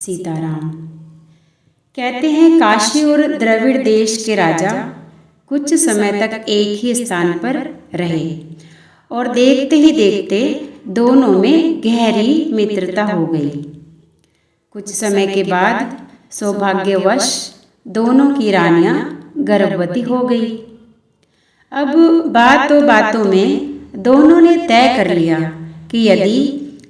सीताराम। कहते हैं काशी और द्रविड़ देश के राजा कुछ समय तक एक ही स्थान पर रहे और देखते ही देखते दोनों में गहरी मित्रता हो गई। कुछ समय के बाद सौभाग्यवश दोनों की रानियां गर्भवती हो गई। अब बातों बातों में दोनों ने तय कर लिया कि यदि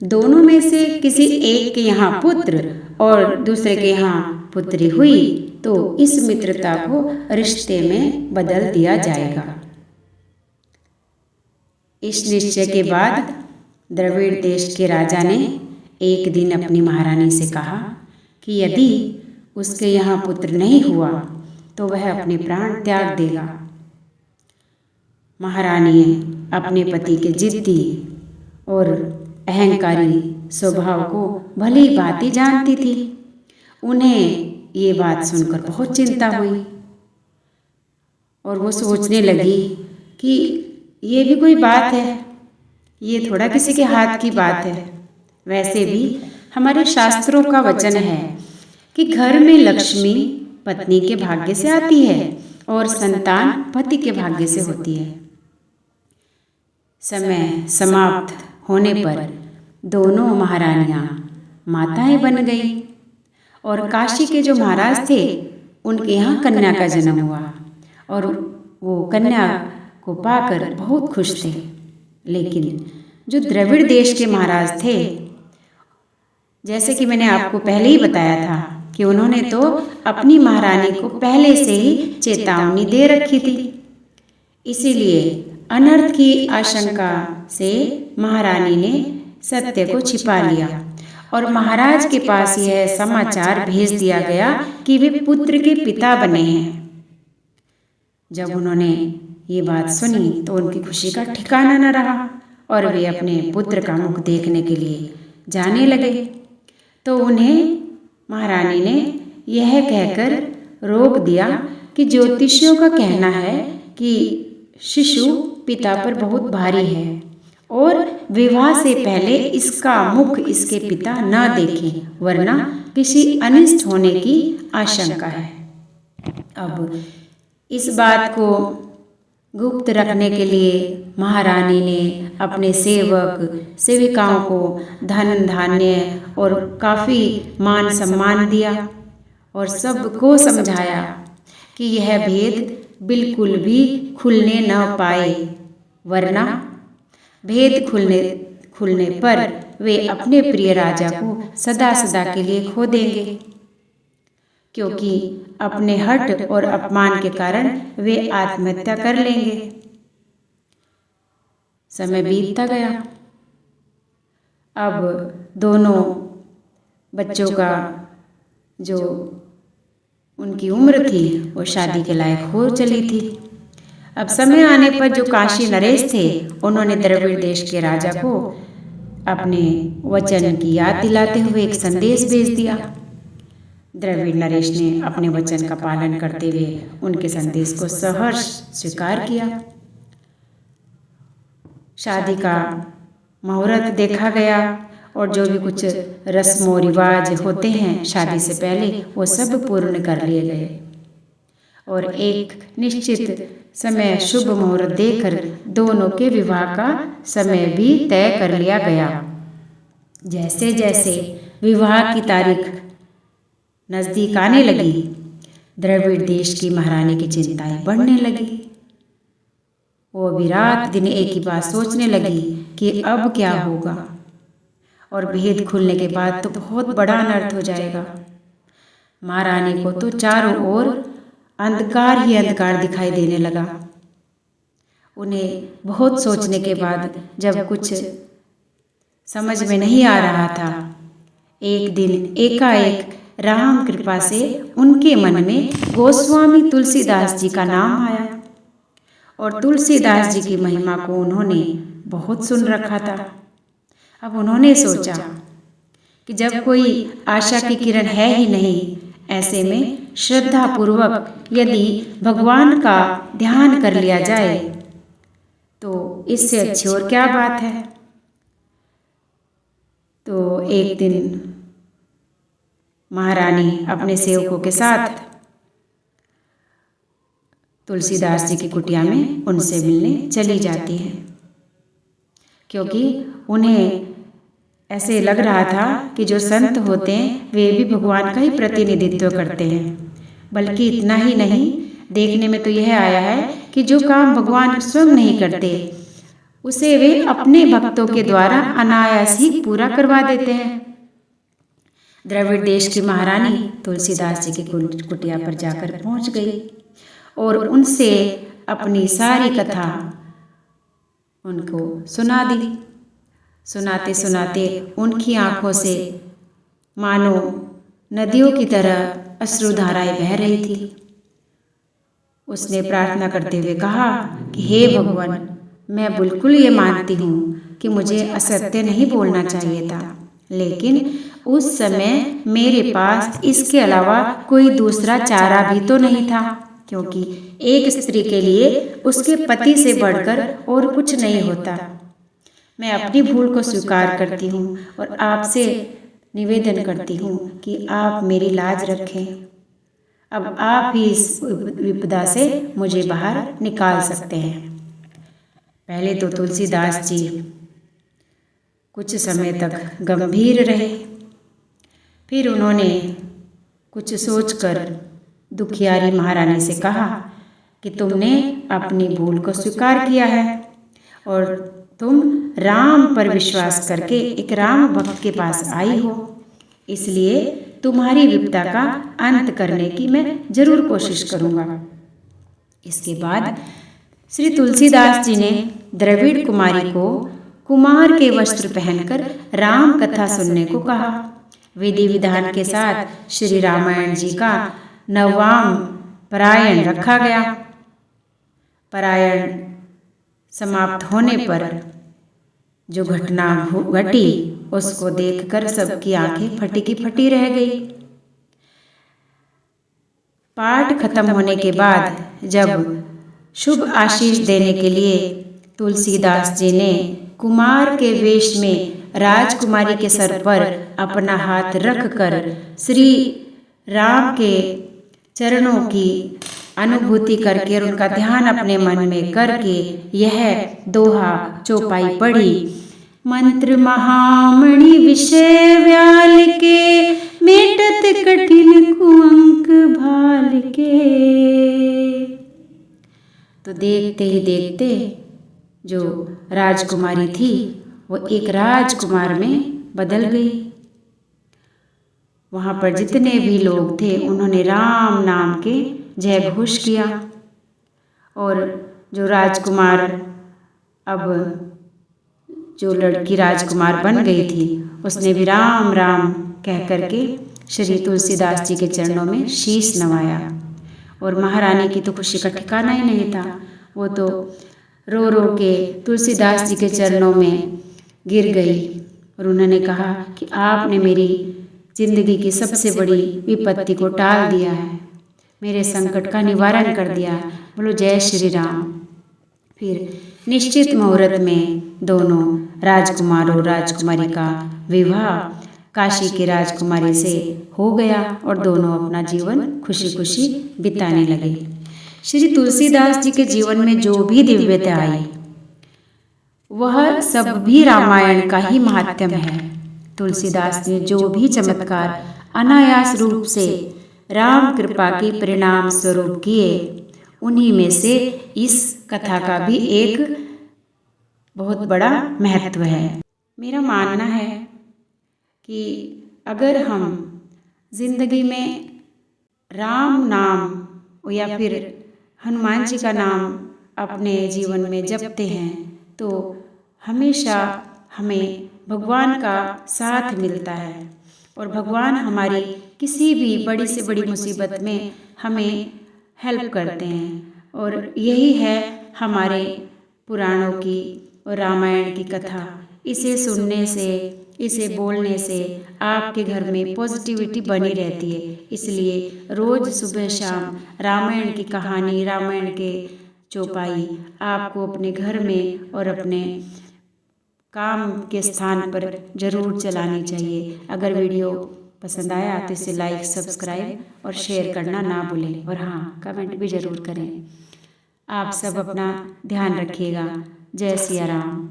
दोनों में से किसी एक के यहाँ पुत्र और दूसरे के यहाँ पुत्री हुई तो इस मित्रता को रिश्ते में बदल दिया जाएगा। इस निश्चय के बाद द्रविड़ देश के राजा ने एक दिन अपनी महारानी से कहा कि यदि उसके यहाँ पुत्र नहीं हुआ तो वह अपने प्राण त्याग देगा। महारानी अपने पति के जिद्दी और अहंकारी स्वभाव को भली भांति जानती थी। उन्हें ये बात सुनकर बहुत चिंता हुई और वो सोचने लगी कि ये भी कोई बात है, ये थोड़ा किसी के हाथ की बात है। वैसे भी हमारे शास्त्रों का वचन है कि घर में लक्ष्मी पत्नी के भाग्य से आती है और संतान पति के भाग्य से होती है। समय समाप्त होने पर दोनों महारानियां माताएं बन गई और काशी के जो महाराज थे उनके यहाँ कन्या का जन्म हुआ और वो कन्या को पाकर बहुत खुश थे। लेकिन जो द्रविड़ देश के महाराज थे, जैसे कि मैंने आपको पहले ही बताया था कि उन्होंने तो अपनी महारानी को पहले से ही चेतावनी दे रखी थी। इसीलिए अनर्थ की आशंका से महारानी ने सत्य को छिपा लिया और महाराज के पास यह समाचार भेज दिया गया कि वे पुत्र के पिता बने हैं। जब उन्होंने ये बात सुनी तो उनकी खुशी का ठिकाना न रहा और वे अपने पुत्र का मुख देखने के लिए जाने लगे। तो उन्हें महारानी ने यह कहकर रोक दिया कि ज्योतिषियों का कहना है कि शिशु पिता पर बहुत भारी है और विवाह से पहले इसका मुख इसके पिता न देखें वरना किसी अनिष्ट होने की आशंका है। अब इस बात को गुप्त रखने के लिए महारानी ने अपने सेवक सेविकाओं को धन धान्य और काफ़ी मान सम्मान दिया और सबको समझाया कि यह भेद बिल्कुल भी खुलने न पाए वरना भेद खुलने पर वे अपने प्रिय राजा को सदा सदा के लिए खो देंगे, क्योंकि अपने हठ और अपमान के कारण वे आत्महत्या कर लेंगे। समय बीतता गया। अब दोनों बच्चों का जो उनकी उम्र थी वो शादी के लायक हो चली थी। अब समय आने पर जो काशी नरेश थे उन्होंने द्रविड़ देश के राजा को अपने वचन की याद दिलाते हुए एक संदेश भेज दिया। द्रविड़ नरेश ने अपने वचन का पालन करते हुए उनके संदेश को सहर्ष स्वीकार किया। शादी का मुहूर्त देखा गया और जो भी कुछ रस्मों रिवाज होते हैं शादी से पहले वो सब पूर्ण कर लिए गए और एक निश्चित समय शुभ मुहूर्त देकर दोनों के विवाह का समय भी तय कर लिया गया। जैसे जैसे विवाह की तारीख नज़दीक आने लगी, द्रविड़ देश की महारानी की चिंताएं बढ़ने लगी। वो भी रात दिन एक ही बात सोचने लगी कि अब क्या होगा और भेद खुलने के बाद तो बहुत बड़ा अनर्थ हो जाएगा। महारानी को तो चारों ओर अंधकार ही अंधकार दिखाई देने लगा। उन्हें बहुत सोचने के बाद जब कुछ समझ में नहीं आ रहा था, एक दिन एकाएक राम कृपा से उनके मन में गोस्वामी तुलसीदास जी का नाम आया और तुलसीदास जी की महिमा को उन्होंने बहुत सुन रखा था। अब उन्होंने सोचा कि जब कोई आशा की किरण है ही नहीं, ऐसे में श्रद्धा पूर्वक यदि भगवान का ध्यान कर लिया जाए तो इससे अच्छी और क्या बात है। तो एक दिन महारानी अपने सेवकों के साथ तुलसीदास जी की कुटिया में उनसे मिलने चली जाती है, क्योंकि उन्हें ऐसे लग रहा था कि जो संत होते हैं वे भी भगवान का ही प्रतिनिधित्व करते हैं। बल्कि इतना ही नहीं, देखने में तो यह आया है कि जो काम भगवान स्वयं नहीं करते उसे वे अपने भक्तों के द्वारा अनायास ही पूरा करवा देते हैं। द्रविड़ देश की महारानी तुलसीदास जी की कुटिया पर जाकर पहुंच गई और उनसे अपनी सारी कथा उनको सुना दी। सुनाते सुनाते उनकी आंखों से मानो नदियों की तरह अश्रुधाराएं बह रही थी। उसने प्रार्थना करते हुए कहा कि हे भगवान, मैं बिल्कुल ये मानती हूँ कि मुझे असत्य नहीं बोलना चाहिए था, लेकिन उस समय मेरे पास इसके अलावा कोई दूसरा चारा भी तो नहीं था, क्योंकि एक स्त्री के लिए उसके पति से बढ़कर और कुछ नहीं होता। मैं अपनी भूल को स्वीकार करती हूँ और आपसे निवेदन करती हूँ कि आप मेरी लाज रखें। अब आप ही इस विपदा से मुझे बाहर निकाल सकते हैं। पहले तो तुलसीदास जी कुछ समय तक गंभीर रहे, फिर उन्होंने कुछ सोचकर दुखियारी महारानी से कहा कि तुमने अपनी भूल को स्वीकार किया है और तुम राम पर विश्वास करके एक राम भक्त के पास आई हो, इसलिए तुम्हारी विपदा का अंत करने की मैं जरूर कोशिश करूंगा। इसके बाद श्री तुलसीदास जी ने द्रविड़ कुमारी को कुमार के वस्त्र पहनकर राम कथा सुनने को कहा। विधि विधान के साथ श्री रामायण जी का नववाम पारायण रखा गया। पारायण समाप्त होने पर जो घटना घटी उसको देखकर सबकी आंखें फटी की फटी रह गई। पाठ खत्म होने के बाद जब शुभ आशीष देने के लिए तुलसीदास जी ने कुमार के वेश में राजकुमारी के सर पर अपना हाथ रखकर श्री राम के चरणों की अनुभूति करके और उनका ध्यान अपने मन में करके यह दोहा चौपाई पढ़ी। मंत्र महामणि विषय व्याल के, मेटत कठिन कुअंक भाल के। तो देखते ही देखते जो राजकुमारी थी वो एक राजकुमार में बदल गई। वहाँ पर जितने भी लोग थे उन्होंने राम नाम के जय घोष किया और जो राजकुमार अब जो लड़की राजकुमार बन गई थी उसने भी राम राम कह करके श्री तुलसीदास जी के चरणों में शीश नवाया। और महारानी की तो खुशी का ठिकाना ही नहीं था। वो तो रो रो के तुलसीदास जी के चरणों में गिर गई और उन्होंने कहा कि आपने मेरी जिंदगी की सबसे बड़ी विपत्ति को टाल दिया है, मेरे संकट का निवारण कर दिया। बोलो जय श्री राम। फिर निश्चित मुहूर्त में दोनों राजकुमार और राजकुमारी का विवाह काशी की राजकुमारी से हो गया और दोनों अपना जीवन खुशी खुशी बिताने लगे। श्री तुलसीदास जी के जीवन में जो भी दिव्यता आई वह सब भी रामायण का ही महात्म्य है। तुलसीदास ने जो भी चमत्कार अनायास रूप से राम कृपा के परिणाम स्वरूप किए, उन्हीं में से इस कथा का भी एक बहुत बड़ा महत्व है। मेरा मानना है कि अगर हम जिंदगी में राम नाम या फिर हनुमान जी का नाम अपने जीवन में जपते हैं तो हमेशा हमें भगवान का साथ मिलता है और भगवान हमारी किसी भी बड़ी से बड़ी मुसीबत में हमें हेल्प करते हैं। और यही है हमारे पुराणों की और रामायण की कथा। इसे सुनने से, इसे बोलने से आपके घर में पॉजिटिविटी बनी रहती है। इसलिए रोज सुबह शाम रामायण की कहानी, रामायण के चौपाई आपको अपने घर में और अपने काम के स्थान पर जरूर चलानी चाहिए। अगर वीडियो पसंद आया तो इसे लाइक, सब्सक्राइब और शेयर करना ना भूलें। और हाँ, कमेंट भी ज़रूर करें। आप सब अपना ध्यान रखिएगा। जय सिया राम।